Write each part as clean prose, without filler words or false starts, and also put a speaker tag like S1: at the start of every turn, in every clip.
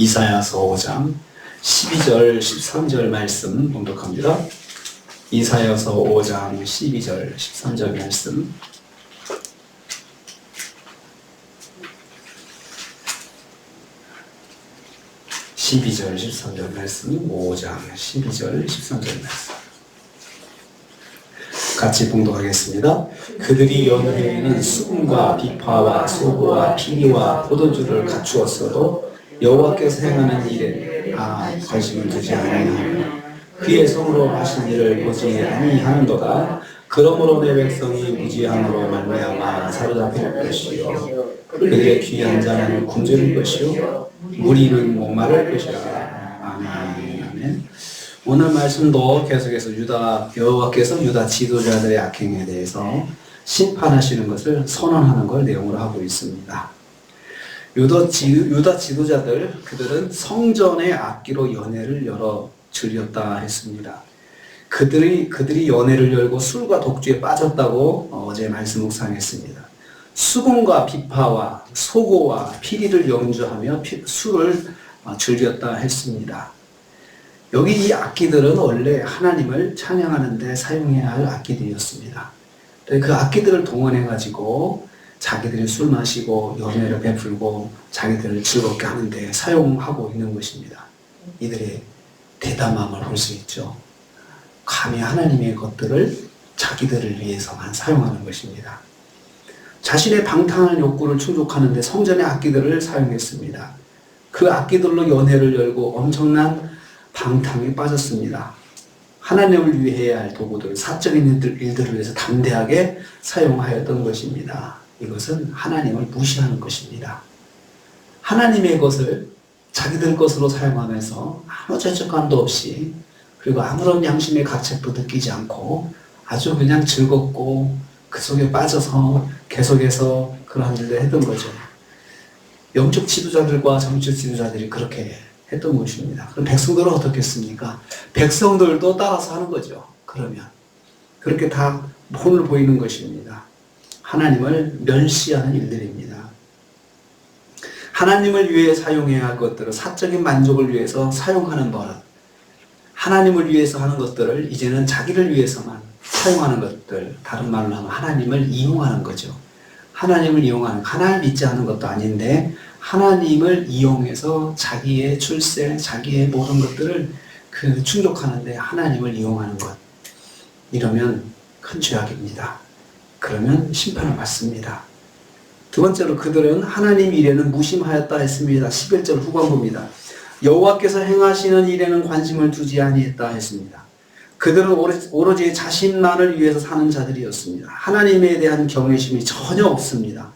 S1: 이사야서 5장 12절 13절 말씀 봉독합니다. 이사야서 5장 12절 13절 말씀. (12절) 13절 말씀. 5장 12절 13절 말씀 같이 봉독하겠습니다. 그들이 연회에는 수금과 비파와 소고와 피리와 포도주를 갖추었어도 여호와께서 행하는 일에 관심을 두지 아니하며 그의 손으로 하신 일을 보지 아니하는도다. 그러므로 내 백성이 무지함으로 말미암아 사로잡힐 것이요 그들의 귀한 자는 굶주릴 것이요 무리는 목마를 것이라. 아멘. 아멘. 오늘 말씀도 계속해서 여호와께서 유다 지도자들의 악행에 대해서 심판하시는 것을 선언하는 걸 내용으로 하고 있습니다. 유다 지도자들, 그들은 성전의 악기로 연회를 열어 즐겼다 했습니다. 그들이 연회를 열고 술과 독주에 빠졌다고 어제 말씀 묵상했습니다. 수금과 비파와 소고와 피리를 연주하며 술을 즐겼다 했습니다. 여기 이 악기들은 원래 하나님을 찬양하는 데 사용해야 할 악기들이었습니다. 그 악기들을 동원해가지고 자기들이 술 마시고 연회를 베풀고 자기들을 즐겁게 하는데 사용하고 있는 것입니다. 이들의 대담함을 볼 수 있죠. 감히 하나님의 것들을 자기들을 위해서만 사용하는 것입니다. 자신의 방탕한 욕구를 충족하는 데 성전의 악기들을 사용했습니다. 그 악기들로 연회를 열고 엄청난 방탕에 빠졌습니다. 하나님을 위해야 할 도구들, 사적인 일들을 위해서 담대하게 사용하였던 것입니다. 이것은 하나님을 무시하는 것입니다. 하나님의 것을 자기들 것으로 사용하면서 아무 죄책감도 없이 그리고 아무런 양심의 가책도 느끼지 않고 아주 그냥 즐겁고 그 속에 빠져서 계속해서 그러한 일을 했던 거죠. 영적 지도자들과 정치 지도자들이 그렇게 했던 것입니다. 그럼 백성들은 어떻겠습니까? 백성들도 따라서 하는 거죠. 그러면 그렇게 다 본을 보이는 것입니다. 하나님을 멸시하는 일들입니다. 하나님을 위해 사용해야 할 것들을 사적인 만족을 위해서 사용하는 버릇, 하나님을 위해서 하는 것들을 이제는 자기를 위해서만 사용하는 것들, 다른 말로 하면 하나님을 이용하는 거죠. 하나님을 이용하는, 하나님을 믿지 않는 것도 아닌데 하나님을 이용해서 자기의 출세, 자기의 모든 것들을 충족하는데 하나님을 이용하는 것, 이러면 큰 죄악입니다. 그러면 심판을 받습니다. 두 번째로 그들은 하나님 일에는 무심하였다 했습니다. 11절 후반부입니다. 여호와께서 행하시는 일에는 관심을 두지 아니했다 했습니다. 그들은 오로지 자신만을 위해서 사는 자들이었습니다. 하나님에 대한 경외심이 전혀 없습니다.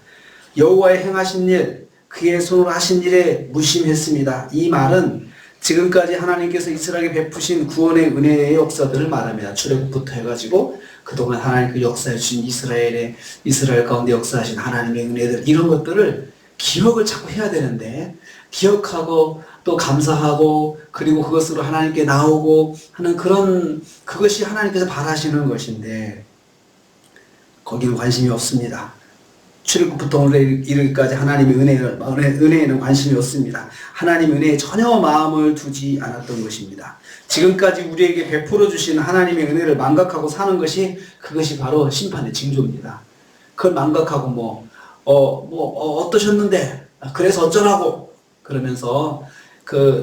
S1: 여호와의 행하신 일, 그의 손으로 하신 일에 무심했습니다. 이 말은 지금까지 하나님께서 이스라엘에게 베푸신 구원의 은혜의 역사들을 말합니다. 출애굽부터 해가지고 그동안 하나님 역사해 주신 이스라엘 가운데 역사하신 하나님의 은혜들, 이런 것들을 기억을 자꾸 해야 되는데 기억하고 또 감사하고 그리고 그것으로 하나님께 나오고 하는 그것이 하나님께서 바라시는 것인데 거기는 관심이 없습니다. 출애굽부터 오늘 이르기까지 하나님의 은혜에는 관심이 없습니다. 하나님의 은혜에 전혀 마음을 두지 않았던 것입니다. 지금까지 우리에게 베풀어 주신 하나님의 은혜를 망각하고 사는 것이, 그것이 바로 심판의 징조입니다. 그걸 망각하고 어떠셨는데 그래서 어쩌라고 그러면서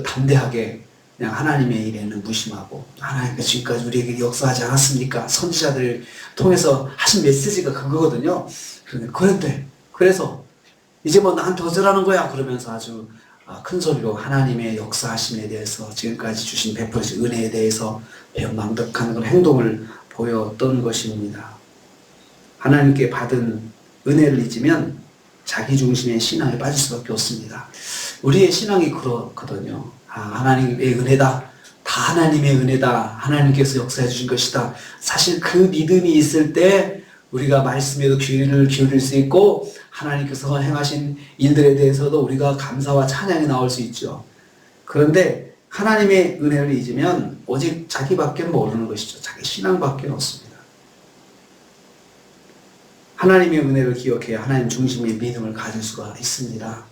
S1: 담대하게 그냥 하나님의 일에는 무심하고, 하나님께서 지금까지 우리에게 역사하지 않았습니까? 선지자들을 통해서 하신 메시지가 그거거든요. 그런데 그래서 이제 나한테 어쩌라는 거야 그러면서 아주 큰 소리로 하나님의 역사하심에 대해서, 지금까지 주신 베푸신 은혜에 대해서 배은망덕한 그런 행동을 보였던 것입니다. 하나님께 받은 은혜를 잊으면 자기 중심의 신앙에 빠질 수밖에 없습니다. 우리의 신앙이 그렇거든요. 하나님의 은혜다, 다 하나님의 은혜다, 하나님께서 역사해 주신 것이다. 사실 그 믿음이 있을 때 우리가 말씀에도 귀를 기울일 수 있고 하나님께서 행하신 일들에 대해서도 우리가 감사와 찬양이 나올 수 있죠. 그런데 하나님의 은혜를 잊으면 오직 자기밖에 모르는 것이죠. 자기 신앙밖에 없습니다. 하나님의 은혜를 기억해야 하나님 중심의 믿음을 가질 수가 있습니다.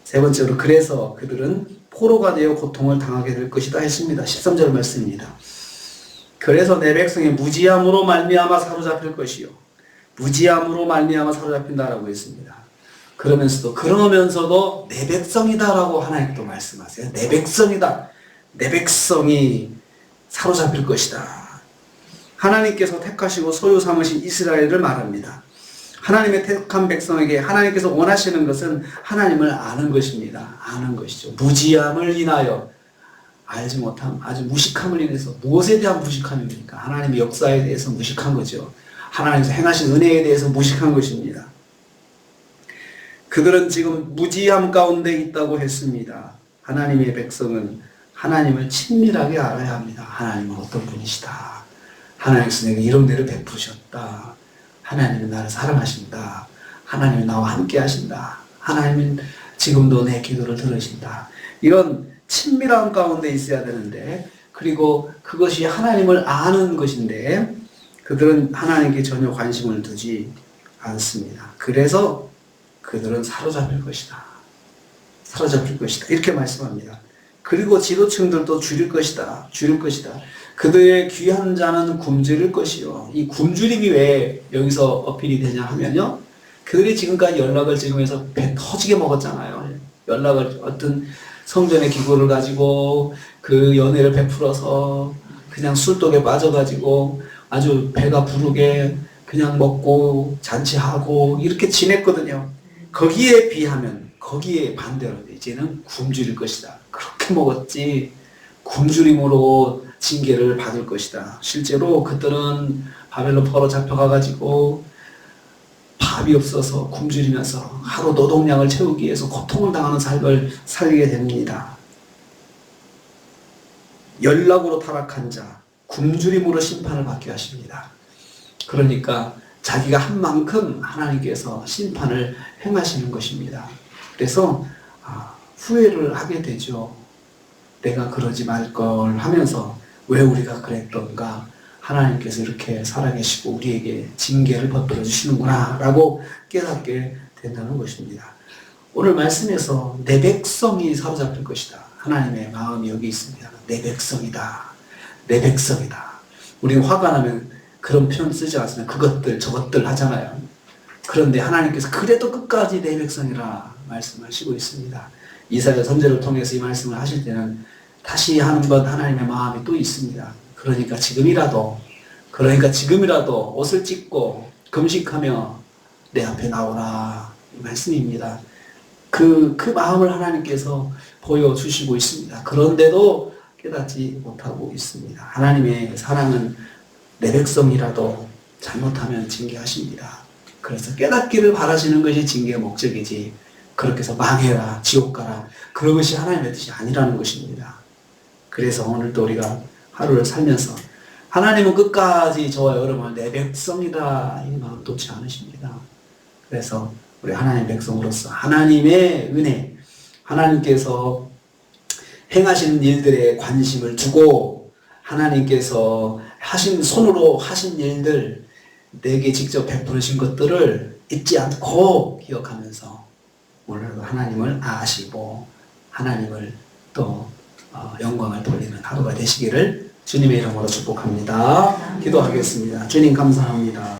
S1: 세 번째로, 그래서 그들은 포로가 되어 고통을 당하게 될 것이다 했습니다. 13절 말씀입니다. 그래서 내 백성이 무지함으로 말미암아 사로잡힐 것이요 무지함으로 말미암아 사로잡힌다라고 했습니다. 그러면서도 내 백성이다라고 하나님도 말씀하세요. 내 백성이다. 내 백성이 사로잡힐 것이다. 하나님께서 택하시고 소유 삼으신 이스라엘을 말합니다. 하나님의 택한 백성에게 하나님께서 원하시는 것은 하나님을 아는 것입니다. 아는 것이죠. 무지함을 인하여 알지 못함, 아주 무식함을 인해서 무엇에 대한 무식함입니까? 하나님의 역사에 대해서 무식한 거죠. 하나님께서 행하신 은혜에 대해서 무식한 것입니다. 그들은 지금 무지함 가운데 있다고 했습니다. 하나님의 백성은 하나님을 친밀하게 알아야 합니다. 하나님은 어떤 분이시다. 하나님께서 내게 이런 은혜를 베푸셨다. 하나님은 나를 사랑하신다. 하나님은 나와 함께 하신다. 하나님은 지금도 내 기도를 들으신다. 이런 친밀함 가운데 있어야 되는데, 그리고 그것이 하나님을 아는 것인데 그들은 하나님께 전혀 관심을 두지 않습니다. 그래서 그들은 사로잡힐 것이다. 사로잡힐 것이다. 이렇게 말씀합니다. 그리고 지도층들도 줄일 것이다. 줄일 것이다. 그들의 귀한 자는 굶주릴 것이요. 이 굶주림이 왜 여기서 어필이 되냐 하면요. 그들이 지금까지 연락을 지금해서 배 터지게 먹었잖아요. 연락을 어떤 성전의 기구를 가지고 그 연회를 베풀어서 그냥 술독에 빠져가지고 아주 배가 부르게 그냥 먹고 잔치하고 이렇게 지냈거든요. 거기에 비하면, 거기에 반대로 이제는 굶주릴 것이다. 그렇게 먹었지 굶주림으로 징계를 받을 것이다. 실제로 그들은 바벨론 포로 잡혀가가지고 밥이 없어서 굶주리면서 하루 노동량을 채우기 위해서 고통을 당하는 삶을 살게 됩니다. 연락으로 타락한 자, 굶주림으로 심판을 받게 하십니다. 그러니까 자기가 한 만큼 하나님께서 심판을 행하시는 것입니다. 그래서 후회를 하게 되죠. 내가 그러지 말걸 하면서 왜 우리가 그랬던가, 하나님께서 이렇게 살아계시고 우리에게 징계를 베풀어 주시는구나 라고 깨닫게 된다는 것입니다. 오늘 말씀에서 내 백성이 사로잡힐 것이다. 하나님의 마음이 여기 있습니다. 내 백성이다. 내 백성이다. 우리는 화가 나면 그런 표현 쓰지 않습니까? 그것들 저것들 하잖아요. 그런데 하나님께서 그래도 끝까지 내 백성이라 말씀하시고 있습니다. 이사야 선지자를 통해서 이 말씀을 하실 때는 다시 한번 하나님의 마음이 또 있습니다. 그러니까 지금이라도 옷을 찢고 금식하며 내 앞에 나오라, 이 말씀입니다. 그 마음을 하나님께서 보여주시고 있습니다. 그런데도 깨닫지 못하고 있습니다. 하나님의 사랑은 내 백성이라도 잘못하면 징계하십니다. 그래서 깨닫기를 바라시는 것이 징계의 목적이지, 그렇게 해서 망해라, 지옥 가라, 그런 것이 하나님의 뜻이 아니라는 것입니다. 그래서 오늘도 우리가 하루를 살면서 하나님은 끝까지 저와 여러분을 내 백성이다, 이 마음 놓지 않으십니다. 그래서 우리 하나님의 백성으로서 하나님의 은혜, 하나님께서 행하시는 일들에 관심을 두고 하나님께서 손으로 하신 일들, 내게 직접 베푸신 것들을 잊지 않고 기억하면서 오늘도 하나님을 아시고 하나님을 또 영광을 돌리는 하루가 되시기를 주님의 이름으로 축복합니다. 기도하겠습니다. 주님 감사합니다.